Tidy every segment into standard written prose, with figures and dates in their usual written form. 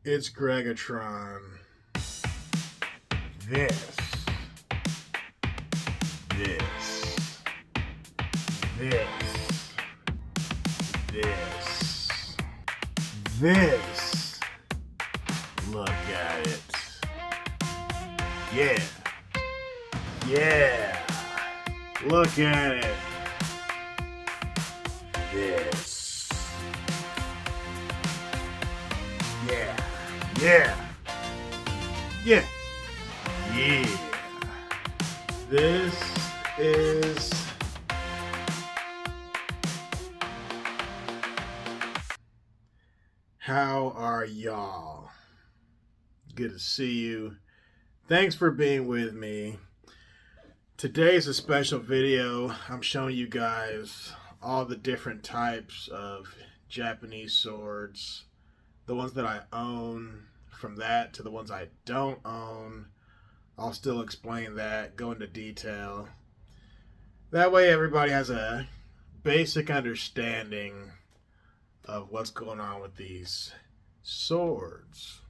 It's Greggatron. This. This. This. This. This. Look at it. Yeah. Yeah. Look at it. This. Yeah. Yeah. Yeah. Yeah. This is how are y'all? Good to see you. Thanks for being with me. Today's a special video. I'm showing you guys all the different types of Japanese swords. The ones that I own, from that to the ones I don't own. I'll still explain that, go into detail. That way everybody has a basic understanding of what's going on with these swords.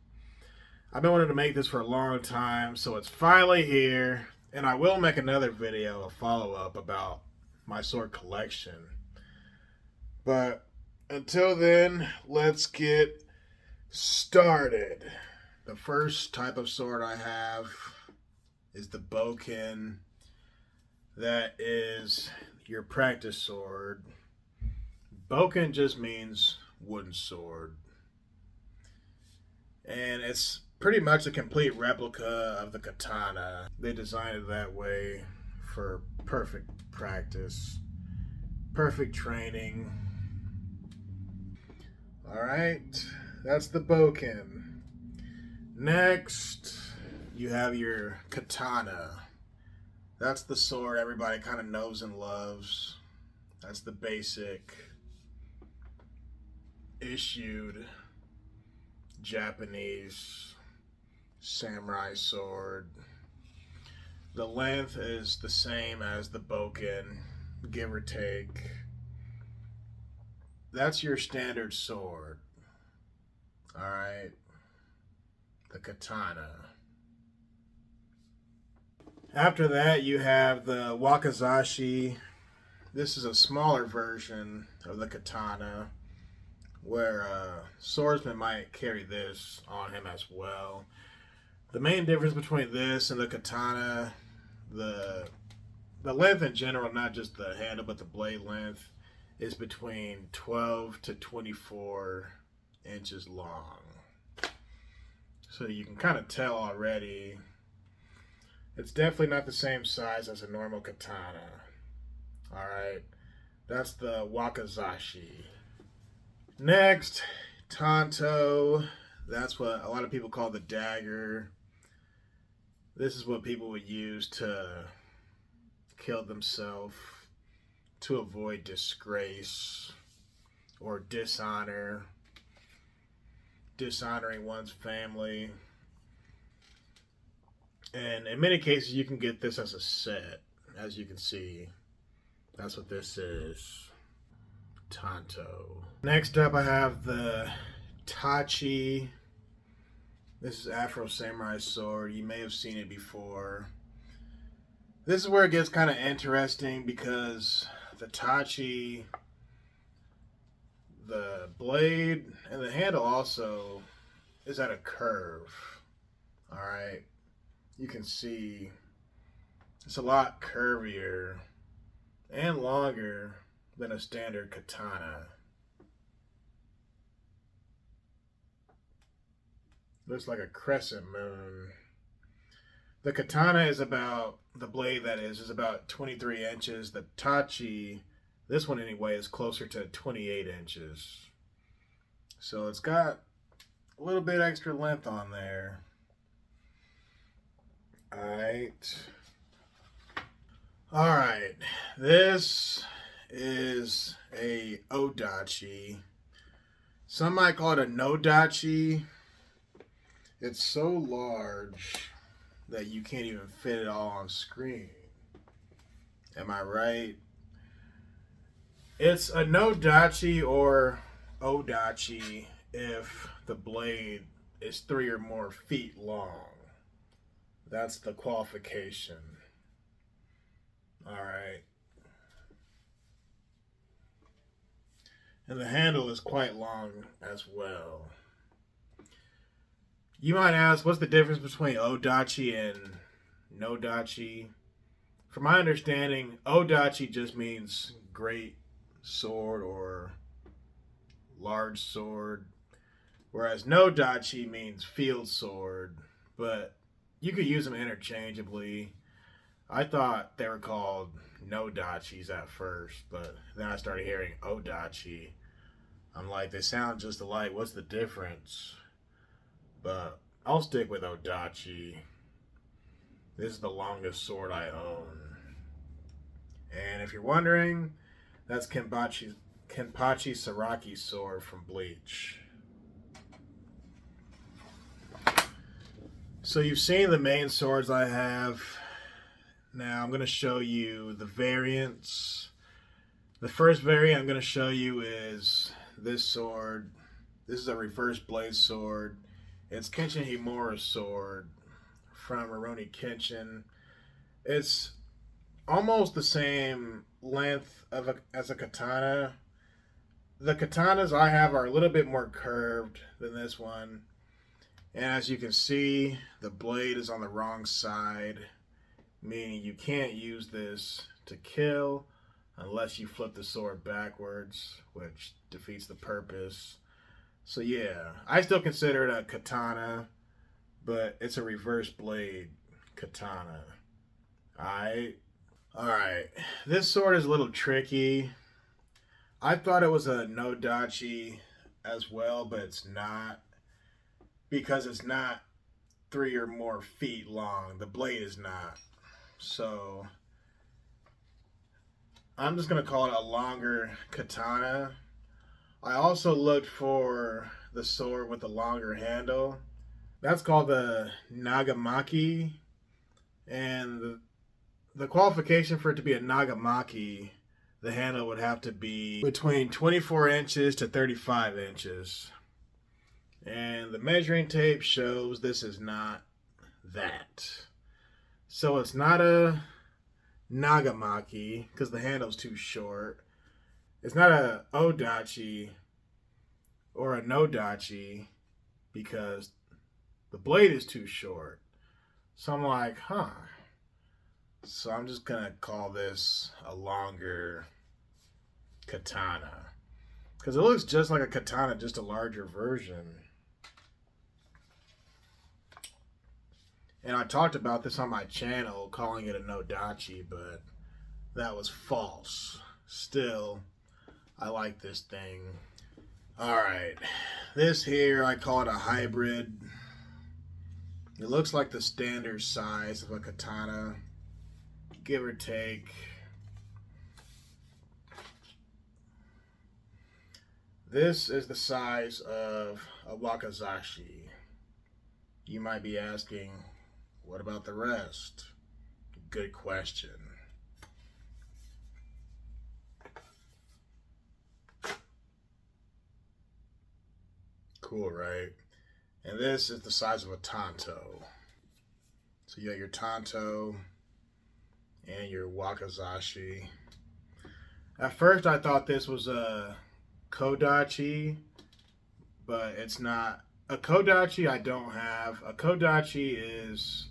I've been wanting to make this for a long time, so it's finally here. And I will make another video, a follow-up about my sword collection. But until then, let's get started. The first type of sword I have is the bokken. That is your practice sword. Bokken just means wooden sword. And it's pretty much a complete replica of the katana. They designed it that way for perfect practice, perfect training. Alright, that's the bokken. Next, you have your katana. That's the sword everybody kind of knows and loves. That's the basic issued Japanese samurai sword. The length is the same as the bokken, give or take. That's your standard sword. Alright. The katana. After that, you have the wakizashi. This is a smaller version of the katana, where a swordsman might carry this on him as well. The main difference between this and the katana, the length in general, not just the handle, but the blade length, is between 12 to 24 inches long. So you can kind of tell already, it's definitely not the same size as a normal katana. Alright, that's the wakizashi. Next, tanto. That's what a lot of people call the dagger. This is what people would use to kill themselves, to avoid disgrace or dishonor, dishonoring one's family. And in many cases, you can get this as a set. As you can see, that's what this is. Tanto. Next up, I have the tachi. This is Afro Samurai sword. You may have seen it before. This is where it gets kind of interesting because the tachi, the blade and the handle also is at a curve. Alright. You can see it's a lot curvier and longer than a standard katana. Looks like a crescent moon. The katana is about, the blade that is about 23 inches. The tachi, this one anyway, is closer to 28 inches. So it's got a little bit extra length on there. Alright, this is a odachi. Some might call it a no-dachi. It's so large that you can't even fit it all on screen. Am I right? It's a no-dachi or odachi if the blade is 3 or more feet long. That's the qualification. Alright. And the handle is quite long as well. You might ask, what's the difference between Odachi and Nodachi? From my understanding, Odachi just means great sword or large sword, whereas Nodachi means field sword, but you could use them interchangeably. I thought they were called Nodachis at first, but then I started hearing Odachi. I'm like, they sound just alike. What's the difference? But I'll stick with Odachi. This is the longest sword I own. And if you're wondering, that's Kenpachi Saraki's sword from Bleach. So you've seen the main swords I have. Now I'm going to show you the variants. The first variant I'm going to show you is this sword. This is a reverse blade sword. It's Kenshin Himura's sword from Rurouni Kenshin. It's almost the same length as a katana. The katanas I have are a little bit more curved than this one. And as you can see, the blade is on the wrong side, meaning you can't use this to kill unless you flip the sword backwards, which defeats the purpose. So yeah, I still consider it a katana, but it's a reverse blade katana. Alright. This sword is a little tricky. I thought it was a Nodachi as well, but it's not. Because it's not 3 or more feet long. The blade is not. So I'm just going to call it a longer katana. I also looked for the sword with the longer handle. That's called the Nagamaki. And the qualification for it to be a Nagamaki, the handle would have to be between 24 inches to 35 inches. And the measuring tape shows this is not that. So it's not a Nagamaki because the handle's too short. It's not a Odachi or a Nodachi because the blade is too short. So I'm like, huh. So I'm just going to call this a longer katana. Because it looks just like a katana, just a larger version. And I talked about this on my channel, calling it a Nodachi, but that was false. Still, I like this thing. Alright, this here, I call it a hybrid. It looks like the standard size of a katana, give or take. This is the size of a wakizashi. You might be asking, what about the rest? Good question. Cool, right? And this is the size of a tanto. So you got your tanto and your wakizashi. At first I thought this was a kodachi, but it's not. A kodachi I don't have. A kodachi is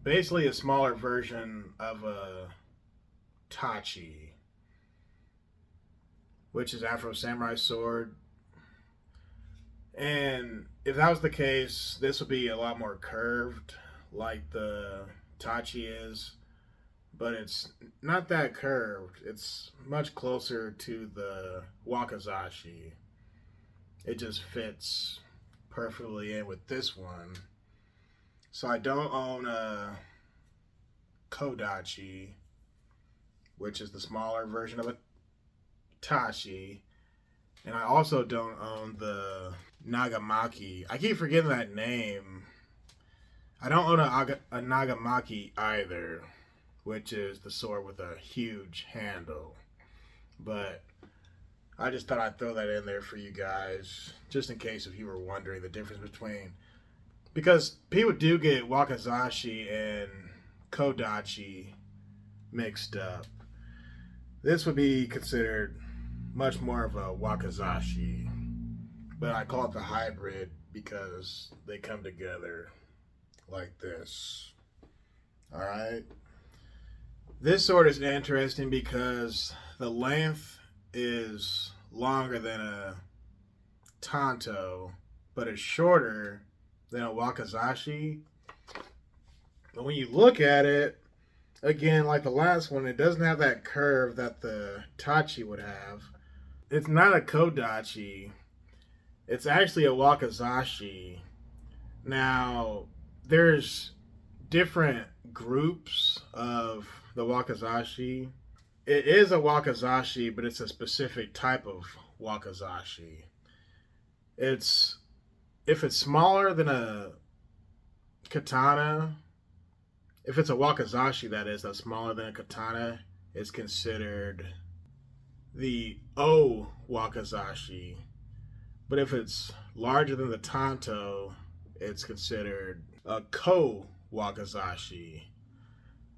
basically a smaller version of a tachi, which is Afro Samurai sword. And if that was the case, this would be a lot more curved like the tachi is, but it's not that curved. It's much closer to the wakizashi. It just fits perfectly in with this one. So I don't own a kodachi, which is the smaller version of a tachi, and I also don't own the Nagamaki. I keep forgetting that name. I don't own a Nagamaki either, which is the sword with a huge handle. But I just thought I'd throw that in there for you guys, just in case if you were wondering the difference between Because people do get wakizashi and kodachi mixed up. This would be considered much more of a wakizashi, but I call it the hybrid because they come together like this. All right. This sword is interesting because the length is longer than a tanto, but it's shorter than a wakizashi. But when you look at it, again, like the last one, it doesn't have that curve that the tachi would have. It's not a kodachi. It's actually a wakizashi. Now, there's different groups of the wakizashi. It is a wakizashi, but it's a specific type of wakizashi. It's if it's smaller than a katana, if it's a wakizashi that is that's smaller than a katana, it's considered the O wakizashi. But if it's larger than the tanto, it's considered a ko wakizashi.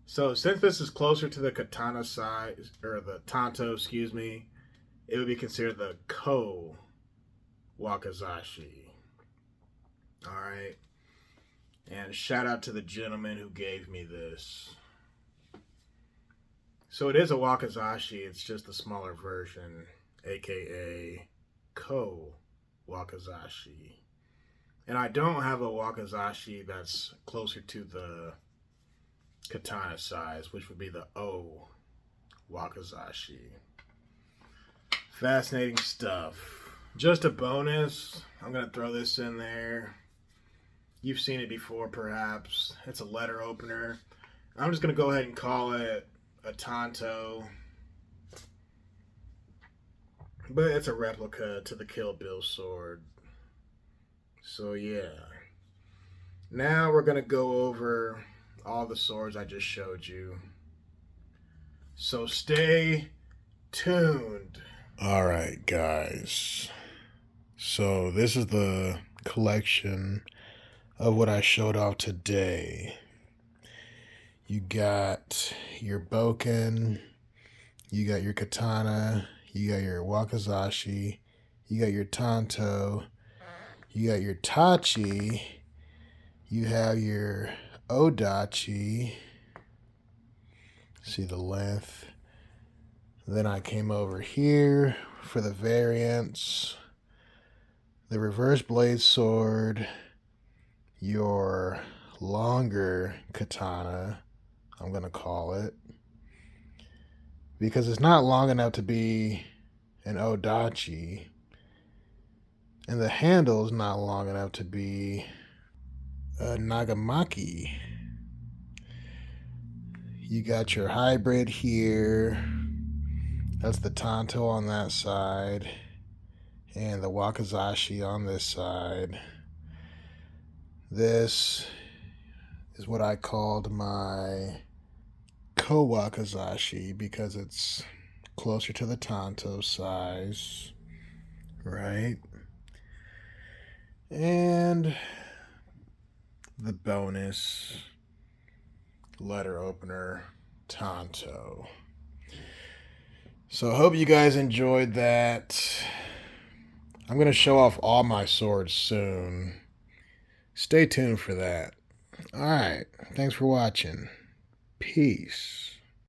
So since this is closer to the katana size, or the tanto, excuse me, it would be considered the ko wakizashi. All right. And shout out to the gentleman who gave me this. So it is a wakizashi, it's just a smaller version, aka ko wakizashi. And I don't have a wakizashi that's closer to the katana size, which would be the O wakizashi. Fascinating stuff. Just a bonus, I'm going to throw this in there. You've seen it before, perhaps. It's a letter opener. I'm just going to go ahead and call it a tanto. But it's a replica to the Kill Bill sword. So, yeah. Now we're going to go over all the swords I just showed you. So stay tuned. All right, guys. So this is the collection of what I showed off today. You got your boken, you got your katana, you got your wakizashi, you got your tanto, you got your tachi, you have your odachi. See the length. Then I came over here for the variants. The reverse blade sword, your longer katana, I'm going to call it, because it's not long enough to be an odachi, and the handle is not long enough to be a nagamaki. You got your hybrid here. That's the tanto on that side, and the wakizashi on this side. This is what I called my ko wakizashi because it's closer to the tanto size, right? And the bonus letter opener tanto. So I hope you guys enjoyed that. I'm going to show off all my swords soon. Stay tuned for that. All right. Thanks for watching. Peace.